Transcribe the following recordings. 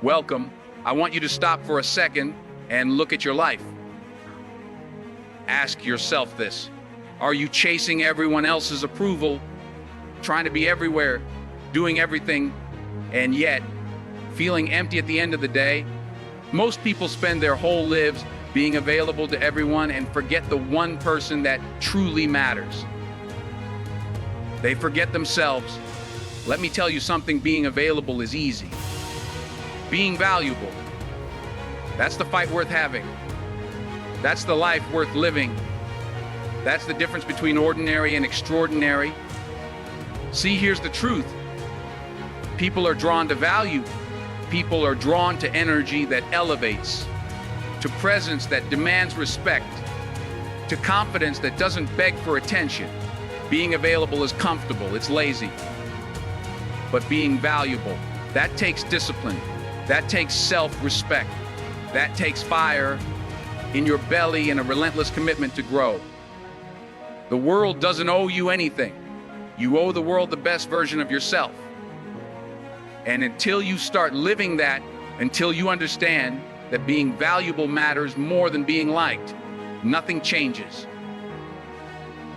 Welcome. I want you to stop for a second and look at your life. Ask yourself this. Are you chasing everyone else's approval, trying to be everywhere, doing everything, and yet feeling empty at the end of the day? Most people spend their whole lives being available to everyone and forget the one person that truly matters. They forget themselves. Let me tell you something, being available is easy. Being valuable, that's the fight worth having. That's the life worth living. That's the difference between ordinary and extraordinary. See, here's the truth. People are drawn to value. People are drawn to energy that elevates, to presence that demands respect, to confidence that doesn't beg for attention. Being available is comfortable, it's lazy. But being valuable, that takes discipline. That takes self-respect. That takes fire in your belly and a relentless commitment to grow. The world doesn't owe you anything. You owe the world the best version of yourself. And until you start living that, until you understand that being valuable matters more than being liked, nothing changes.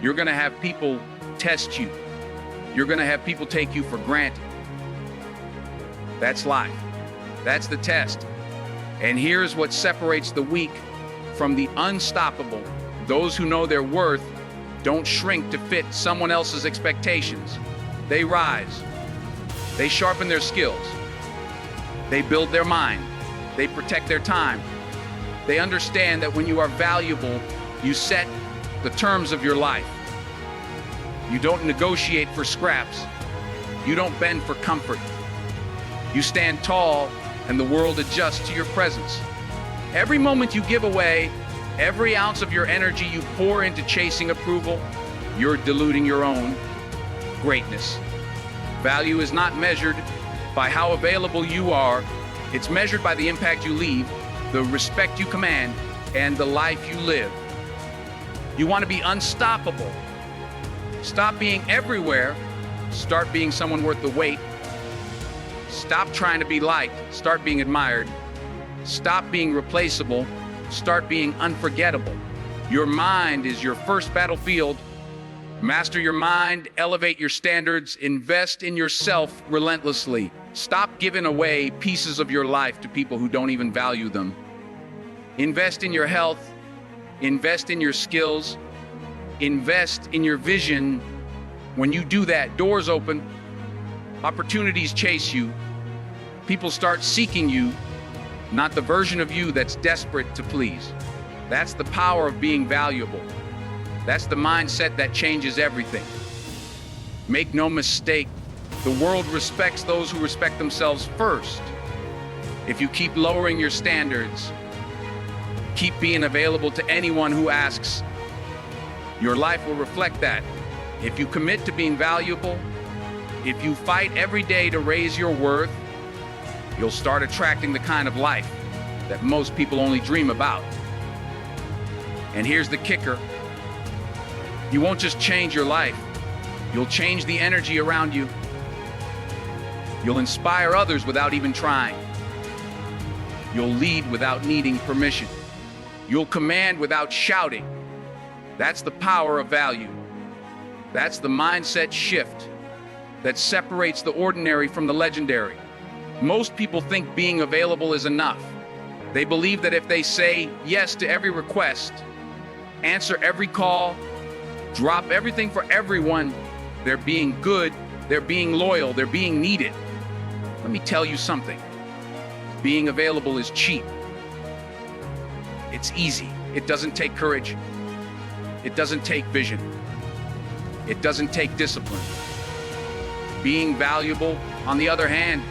You're gonna have people test you. You're gonna have people take you for granted. That's life. That's the test. And here's what separates the weak from the unstoppable. Those who know their worth don't shrink to fit someone else's expectations. They rise. They sharpen their skills. They build their mind. They protect their time. They understand that when you are valuable, you set the terms of your life. You don't negotiate for scraps. You don't bend for comfort. You stand tall and the world adjusts to your presence. Every moment you give away, every ounce of your energy you pour into chasing approval, you're diluting your own greatness. Value is not measured by how available you are. It's measured by the impact you leave, the respect you command, and the life you live. You want to be unstoppable. Stop being everywhere. Start being someone worth the wait. Stop trying to be liked. Start being admired. Stop being replaceable. Start being unforgettable. Your mind is your first battlefield. Master your mind, elevate your standards, invest in yourself relentlessly. Stop giving away pieces of your life to people who don't even value them. Invest in your health, invest in your skills, invest in your vision. When you do that, doors open, opportunities chase you, people start seeking you, not the version of you that's desperate to please. That's the power of being valuable. That's the mindset that changes everything. Make no mistake, the world respects those who respect themselves first. If you keep lowering your standards, keep being available to anyone who asks, your life will reflect that. If you commit to being valuable, if you fight every day to raise your worth, you'll start attracting the kind of life that most people only dream about. And here's the kicker. You won't just change your life, you'll change the energy around you. You'll inspire others without even trying. You'll lead without needing permission. You'll command without shouting. That's the power of value. That's the mindset shift that separates the ordinary from the legendary. Most people think being available is enough. They believe that if they say yes to every request, answer every call, drop everything for everyone, they're being good, they're being loyal, they're being needed. Let me tell you something. Being available is cheap. It's easy. It doesn't take courage. It doesn't take vision. It doesn't take discipline. Being valuable, on the other hand,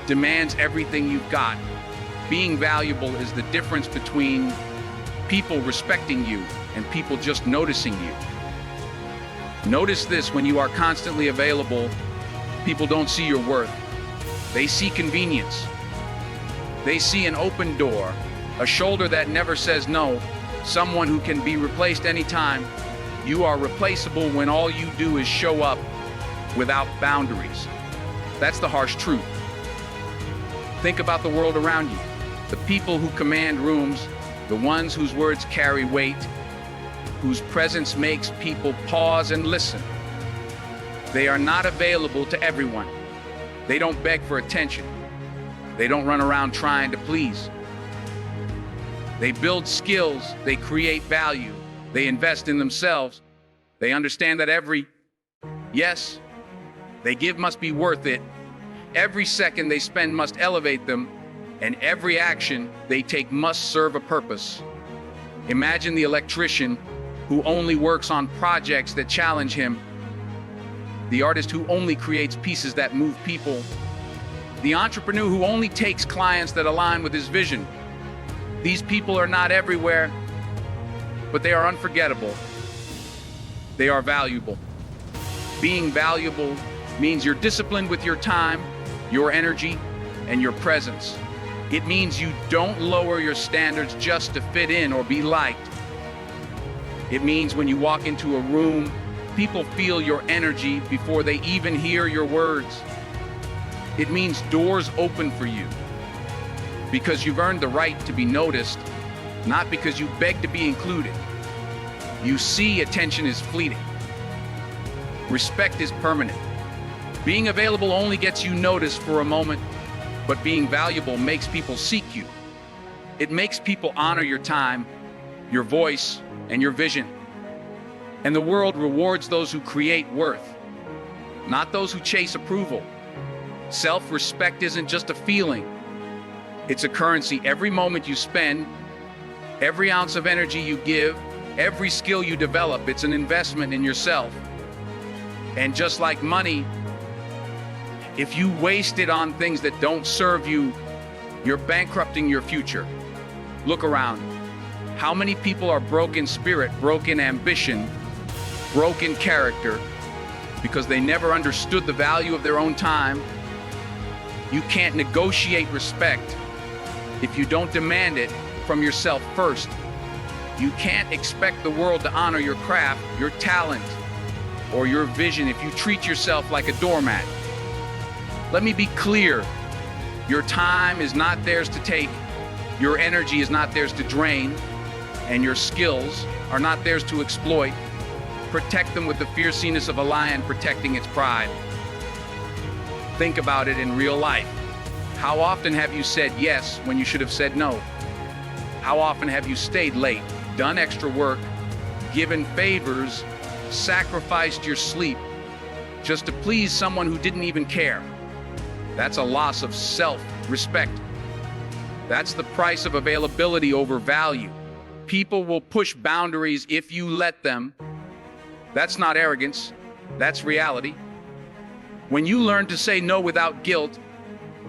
demands everything you've got. Being valuable is the difference between people respecting you and people just noticing you. Notice this: when you are constantly available, people don't see your worth. They see convenience. They see an open door, a shoulder that never says no, someone who can be replaced anytime. You are replaceable when all you do is show up without boundaries. That's the harsh truth. Think about the world around you. The people who command rooms, the ones whose words carry weight, whose presence makes people pause and listen. They are not available to everyone. They don't beg for attention. They don't run around trying to please. They build skills, they create value, they invest in themselves. They understand that every yes they give must be worth it. Every second they spend must elevate them, and every action they take must serve a purpose. Imagine the electrician who only works on projects that challenge him, the artist who only creates pieces that move people, the entrepreneur who only takes clients that align with his vision. These people are not everywhere, but they are unforgettable. They are valuable. Being valuable means you're disciplined with your time, your energy, and your presence. It means you don't lower your standards just to fit in or be liked. It means when you walk into a room, people feel your energy before they even hear your words. It means doors open for you because you've earned the right to be noticed, not because you beg to be included. You see, attention is fleeting. Respect is permanent. Being available only gets you noticed for a moment, but being valuable makes people seek you. It makes people honor your time, your voice, and your vision. And the world rewards those who create worth, not those who chase approval. Self-respect isn't just a feeling. It's a currency. Every moment you spend, every ounce of energy you give, every skill you develop, it's an investment in yourself. And just like money, if you waste it on things that don't serve you, you're bankrupting your future. Look around. How many people are broken spirit, broken ambition, broken character because they never understood the value of their own time? You can't negotiate respect if you don't demand it from yourself first. You can't expect the world to honor your craft, your talent, or your vision if you treat yourself like a doormat. Let me be clear. Your time is not theirs to take, your energy is not theirs to drain, and your skills are not theirs to exploit. Protect them with the fierceness of a lion protecting its pride. Think about it in real life. How often have you said yes when you should have said no? How often have you stayed late, done extra work, given favors, sacrificed your sleep just to please someone who didn't even care? That's a loss of self-respect. That's the price of availability over value. People will push boundaries if you let them. That's not arrogance, that's reality. When you learn to say no without guilt,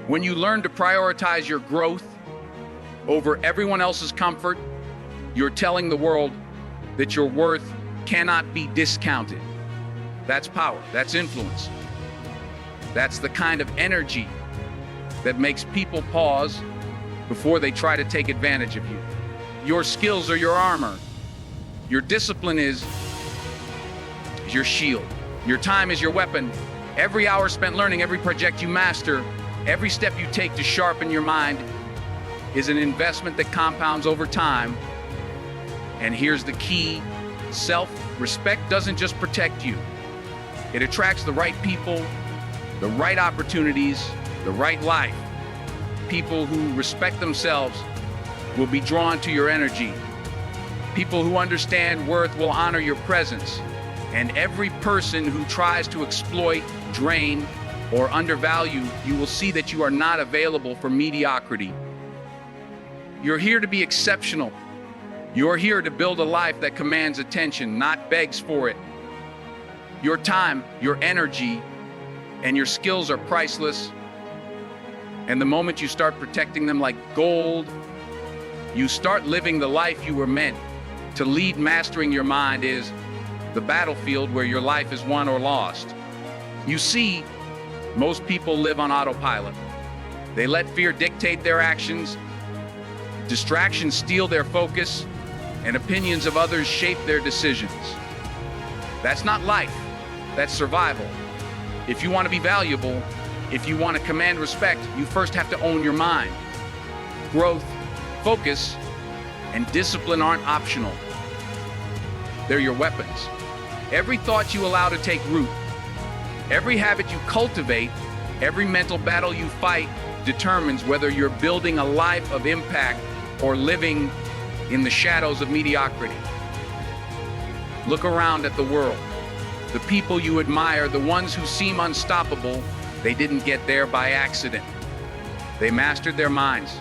when you learn to prioritize your growth over everyone else's comfort, you're telling the world that your worth cannot be discounted. That's power, that's influence. That's the kind of energy that makes people pause before they try to take advantage of you. Your skills are your armor. Your discipline is your shield. Your time is your weapon. Every hour spent learning, every project you master, every step you take to sharpen your mind is an investment that compounds over time. And here's the key. Self-respect doesn't just protect you. It attracts the right people, the right opportunities, the right life. People who respect themselves will be drawn to your energy. People who understand worth will honor your presence. And every person who tries to exploit, drain, or undervalue, you will see that you are not available for mediocrity. You're here to be exceptional. You're here to build a life that commands attention, not begs for it. Your time, your energy, and your skills are priceless. And the moment you start protecting them like gold, you start living the life you were meant to lead. Mastering your mind is the battlefield where your life is won or lost. You see, most people live on autopilot. They let fear dictate their actions, distractions steal their focus, and opinions of others shape their decisions. That's not life, that's survival. If you want to be valuable, If you want to command respect, you first have to own your mind. Growth, focus, and discipline aren't optional. They're your weapons. Every thought you allow to take root, every habit you cultivate, every mental battle you fight determines whether you're building a life of impact or living in the shadows of mediocrity. Look around at the world. The people you admire, the ones who seem unstoppable, they didn't get there by accident. They mastered their minds.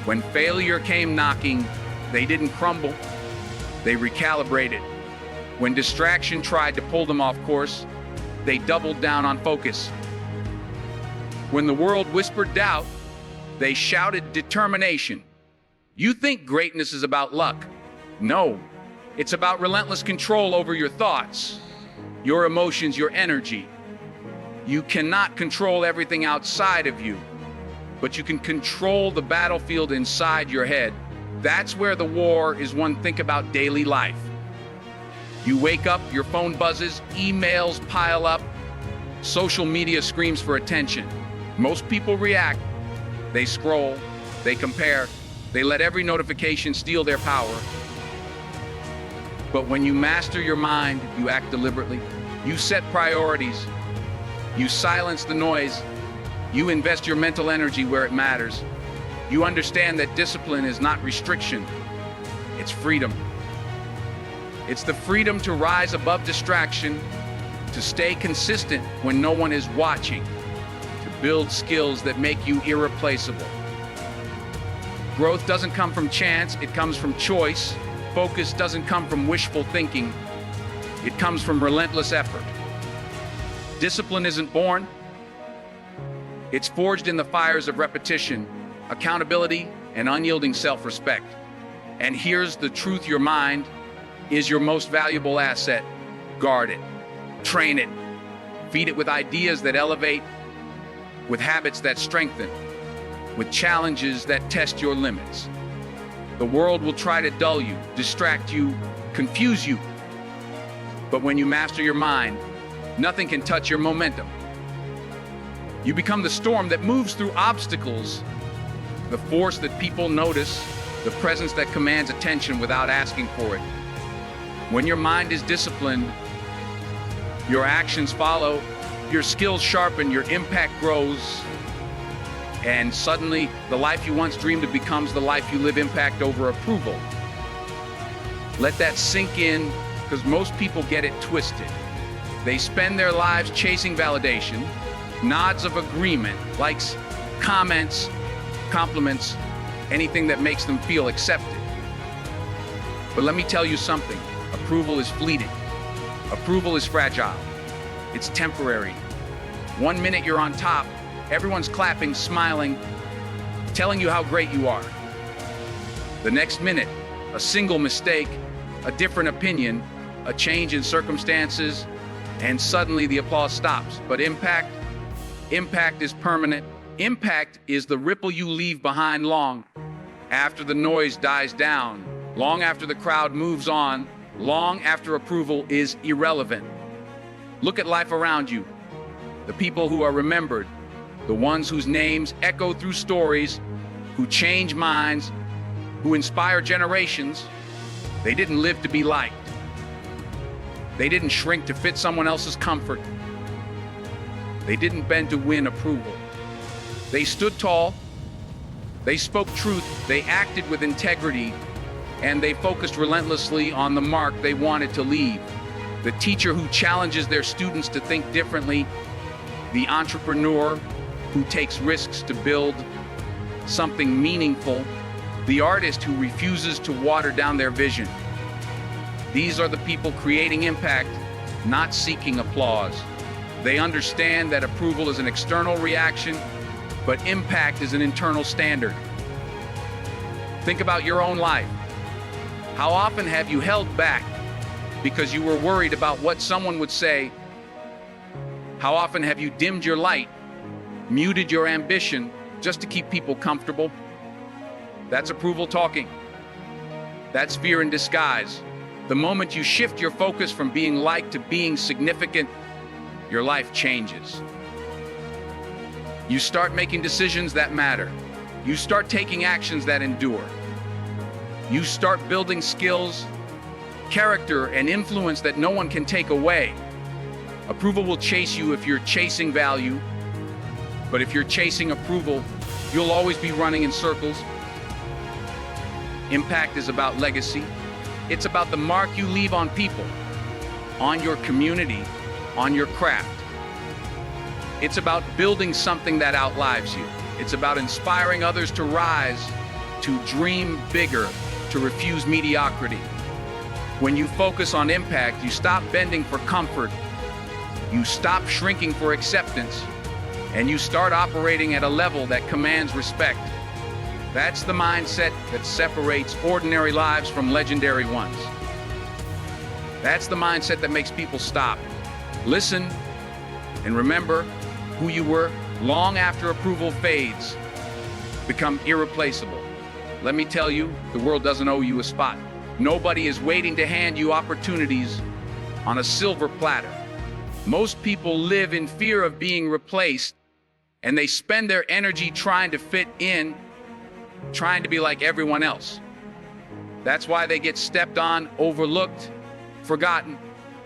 When failure came knocking, they didn't crumble. They recalibrated. When distraction tried to pull them off course, they doubled down on focus. When the world whispered doubt, they shouted determination. You think greatness is about luck? No, it's about relentless control over your thoughts, your emotions, your energy. You cannot control everything outside of you, but you can control the battlefield inside your head. That's where the war is won. Think about daily life. You wake up, your phone buzzes, emails pile up, social media screams for attention. Most people react. They scroll, they compare, they let every notification steal their power. But when you master your mind, you act deliberately. You set priorities. You silence the noise. You invest your mental energy where it matters. You understand that discipline is not restriction, it's freedom. It's the freedom to rise above distraction, to stay consistent when no one is watching, to build skills that make you irreplaceable. Growth doesn't come from chance, it comes from choice. Focus doesn't come from wishful thinking, it comes from relentless effort. Discipline isn't born, it's forged in the fires of repetition, accountability, and unyielding self-respect. And here's the truth: your mind is your most valuable asset. Guard it, train it, feed it with ideas that elevate, with habits that strengthen, with challenges that test your limits. The world will try to dull you, distract you, confuse you. But when you master your mind, nothing can touch your momentum. You become the storm that moves through obstacles, the force that people notice, the presence that commands attention without asking for it. When your mind is disciplined, your actions follow, your skills sharpen, your impact grows, and suddenly the life you once dreamed of becomes the life you live. Impact over approval. Let that sink in, because most people get it twisted. They spend their lives chasing validation, nods of agreement, likes, comments, compliments, anything that makes them feel accepted. But let me tell you something. Approval is fleeting. Approval is fragile. It's temporary. 1 minute you're on top, everyone's clapping, smiling, telling you how great you are. The next minute, a single mistake, a different opinion, a change in circumstances, and suddenly the applause stops. But impact is permanent. Impact is the ripple you leave behind long after the noise dies down, long after the crowd moves on, long after approval is irrelevant. Look at life around you. The people who are remembered, the ones whose names echo through stories, who change minds, who inspire generations, they didn't live to be liked. They didn't shrink to fit someone else's comfort. They didn't bend to win approval. They stood tall, they spoke truth, they acted with integrity, and they focused relentlessly on the mark they wanted to leave. The teacher who challenges their students to think differently, the entrepreneur who takes risks to build something meaningful, the artist who refuses to water down their vision. These are the people creating impact, not seeking applause. They understand that approval is an external reaction, but impact is an internal standard. Think about your own life. How often have you held back because you were worried about what someone would say? How often have you dimmed your light, muted your ambition just to keep people comfortable? That's approval talking. That's fear in disguise. The moment you shift your focus from being liked to being significant, your life changes. You start making decisions that matter. You start taking actions that endure. You start building skills, character, and influence that no one can take away. Approval will chase you if you're chasing value, but if you're chasing approval, you'll always be running in circles. Impact is about legacy. It's about the mark you leave on people, on your community, on your craft. It's about building something that outlives you. It's about inspiring others to rise, to dream bigger, to refuse mediocrity. When you focus on impact, you stop bending for comfort, you stop shrinking for acceptance, and you start operating at a level that commands respect. That's the mindset that separates ordinary lives from legendary ones. That's the mindset that makes people stop, listen, and remember who you were long after approval fades. Become irreplaceable. Let me tell you, the world doesn't owe you a spot. Nobody is waiting to hand you opportunities on a silver platter. Most people live in fear of being replaced, and they spend their energy trying to fit in, trying to be like everyone else. That's why they get stepped on, overlooked, forgotten.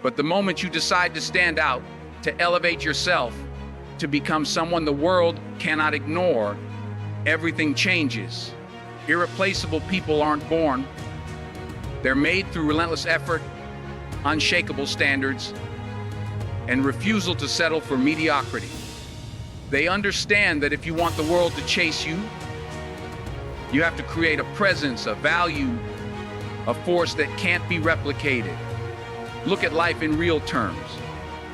But the moment you decide to stand out, to elevate yourself, to become someone the world cannot ignore, everything changes. Irreplaceable people aren't born. They're made through relentless effort, unshakable standards, and refusal to settle for mediocrity. They understand that if you want the world to chase you, you have to create a presence, a value, a force that can't be replicated. Look at life in real terms.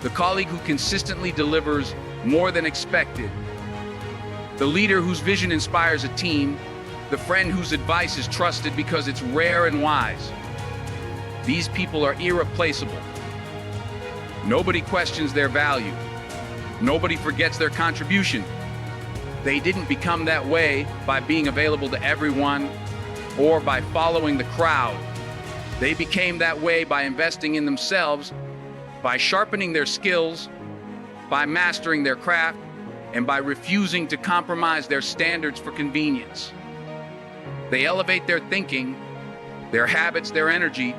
The colleague who consistently delivers more than expected, the leader whose vision inspires a team, the friend whose advice is trusted because it's rare and wise. These people are irreplaceable. Nobody questions their value. Nobody forgets their contribution. They didn't become that way by being available to everyone or by following the crowd. They became that way by investing in themselves, by sharpening their skills, by mastering their craft, and by refusing to compromise their standards for convenience. They elevate their thinking, their habits, their energy,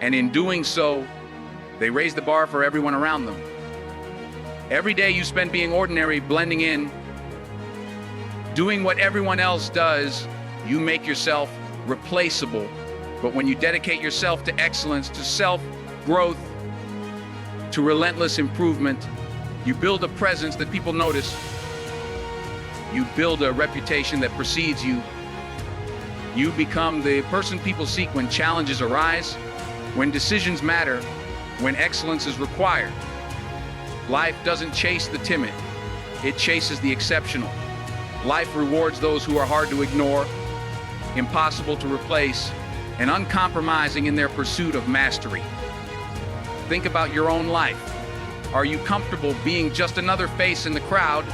and in doing so, they raise the bar for everyone around them. Every day you spend being ordinary, blending in, doing what everyone else does, you make yourself replaceable. But when you dedicate yourself to excellence, to self-growth, to relentless improvement, you build a presence that people notice. You build a reputation that precedes you. You become the person people seek when challenges arise, when decisions matter, when excellence is required. Life doesn't chase the timid, it chases the exceptional. Life rewards those who are hard to ignore, impossible to replace, and uncompromising in their pursuit of mastery. Think about your own life. Are you comfortable being just another face in the crowd?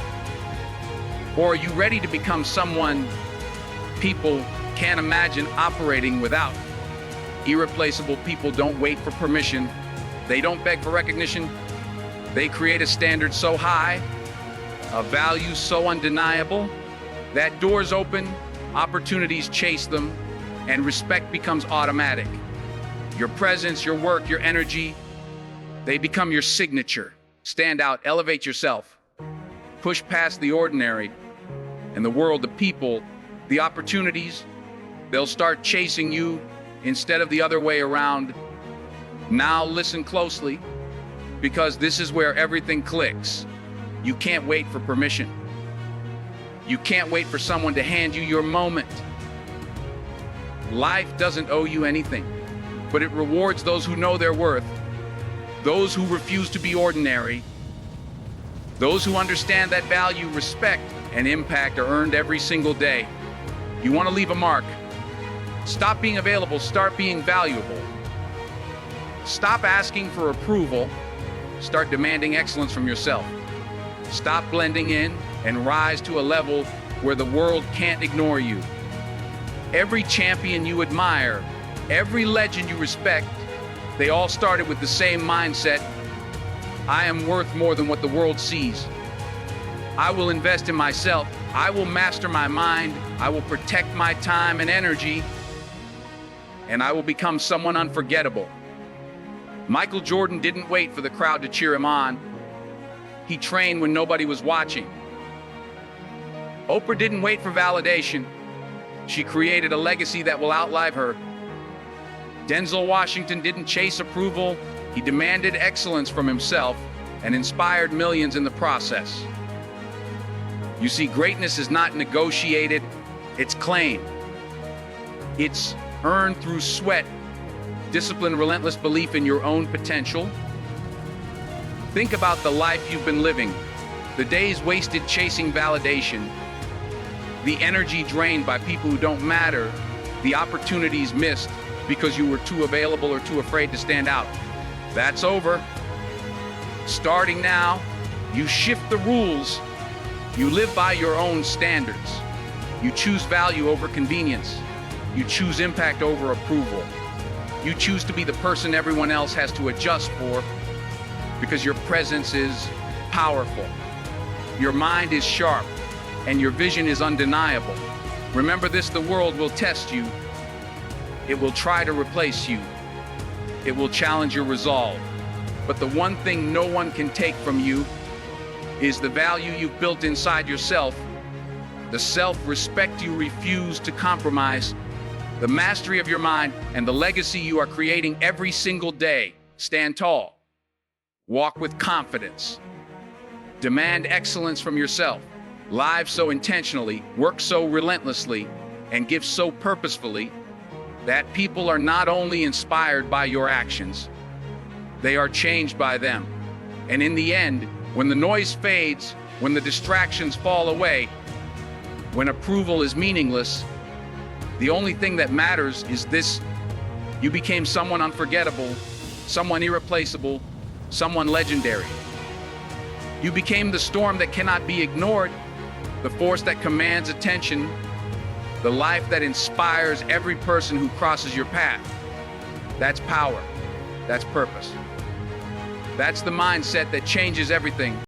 Or are you ready to become someone people can't imagine operating without? Irreplaceable people don't wait for permission. They don't beg for recognition. They create a standard so high, a value so undeniable, that doors open, opportunities chase them, and respect becomes automatic. Your presence, your work, your energy, they become your signature. Stand out, elevate yourself, push past the ordinary, and the world, the people, the opportunities, they'll start chasing you instead of the other way around. Now listen closely, because this is where everything clicks. You can't wait for permission. You can't wait for someone to hand you your moment. Life doesn't owe you anything, but it rewards those who know their worth, those who refuse to be ordinary, those who understand that value, respect, and impact are earned every single day. You want to leave a mark? Stop being available, start being valuable. Stop asking for approval, start demanding excellence from yourself. Stop blending in and rise to a level where the world can't ignore you. Every champion you admire, every legend you respect, they all started with the same mindset. I am worth more than what the world sees. I will invest in myself. I will master my mind. I will protect my time and energy. And I will become someone unforgettable. Michael Jordan didn't wait for the crowd to cheer him on. He trained when nobody was watching. Oprah didn't wait for validation. She created a legacy that will outlive her. Denzel Washington didn't chase approval. He demanded excellence from himself and inspired millions in the process. You see, greatness is not negotiated, it's claimed. It's earned through sweat, discipline, relentless belief in your own potential. Think about the life you've been living, the days wasted chasing validation, the energy drained by people who don't matter, the opportunities missed because you were too available or too afraid to stand out. That's over. Starting now, you shift the rules. You live by your own standards. You choose value over convenience. You choose impact over approval. You choose to be the person everyone else has to adjust for because your presence is powerful. Your mind is sharp and your vision is undeniable. Remember this, the world will test you. It will try to replace you. It will challenge your resolve. But the one thing no one can take from you is the value you've built inside yourself, the self-respect you refuse to compromise, the mastery of your mind, and the legacy you are creating every single day. Stand tall. Walk with confidence. Demand excellence from yourself. Live so intentionally, work so relentlessly, and give so purposefully that people are not only inspired by your actions, they are changed by them. And in the end, when the noise fades, when the distractions fall away, when approval is meaningless, the only thing that matters is this: you became someone unforgettable, someone irreplaceable, someone legendary. You became the storm that cannot be ignored, the force that commands attention, the life that inspires every person who crosses your path. That's power. That's purpose. That's the mindset that changes everything.